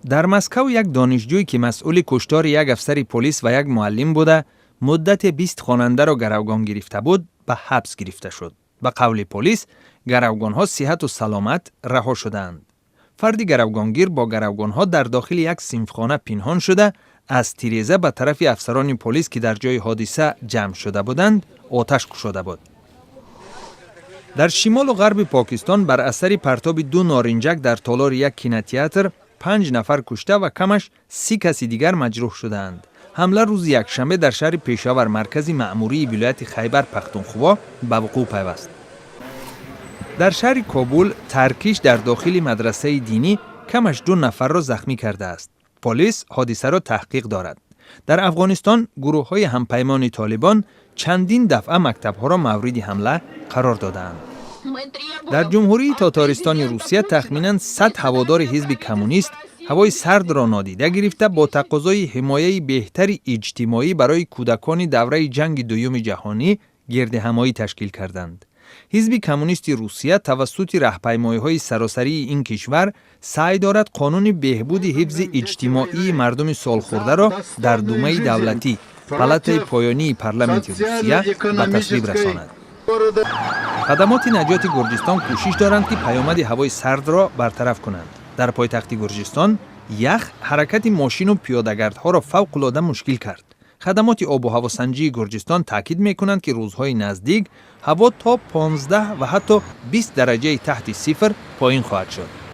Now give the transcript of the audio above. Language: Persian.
در مسکو یک دانشجویی که مسئول کشتار یک افسر پلیس و یک معلم بوده، مدت 20 خواننده را گروگان گرفته بود، به حبس گرفته شد. به قول پلیس، گروگانها صحت و سلامت رها شدند. فرد گروگانگیر با گروگانها در داخل یک صنفخانه پنهان شده، از تیریزه به طرف افسران پلیس که در جای حادثه جمع شده بودند، آتش گشوده بود. در شمال و غرب پاکستان بر اثر پرتاب 2 نارنجک در تالار یک کینوتئاتر 5 نفر کشته و کمش 30 کسی دیگر مجروح شدند. حمله روز یکشنبه در شهر پشاور، مرکز مأموری ولایت خیبر پختونخوا، به وقوع پیوست. در شهر کابل ترکیش در داخل مدرسه دینی کمش 2 نفر را زخمی کرده است. پلیس حادثه را تحقیق دارد. در افغانستان گروه‌های همپیمان طالبان چندین دفعه مکتب‌ها را مورد حمله قرار دادند. در جمهوری تاتارستان روسیه تخمیناً 100 هوادار حزب کمونیست هوای سرد را نادیده گرفته با تقاضای حمایت بهتر اجتماعی برای کودکان دوره جنگ دوم جهانی گردهمایی تشکیل کردند. حزب کمونیست روسیه توسط راهپیمایی‌های سراسری این کشور سعی دارد قانون بهبود حفظ اجتماعی مردم سالخورده را در دومه دولتی، پالاتای پایانی پارلمانت روسیه، به تصویب رساند. خدمات نجات گرجستان کوشش دارند که پیامد هوای سرد را برطرف کنند. در پایتخت گرجستان یخ حرکت ماشین و پیاده‌گردها را فوق‌العاده مشکل کرد. خدمات آب و هواسنجی گرجستان تاکید می‌کنند که روزهای نزدیک هوا تا 15 و حتی 20 درجه تحت صفر پایین خواهد شد.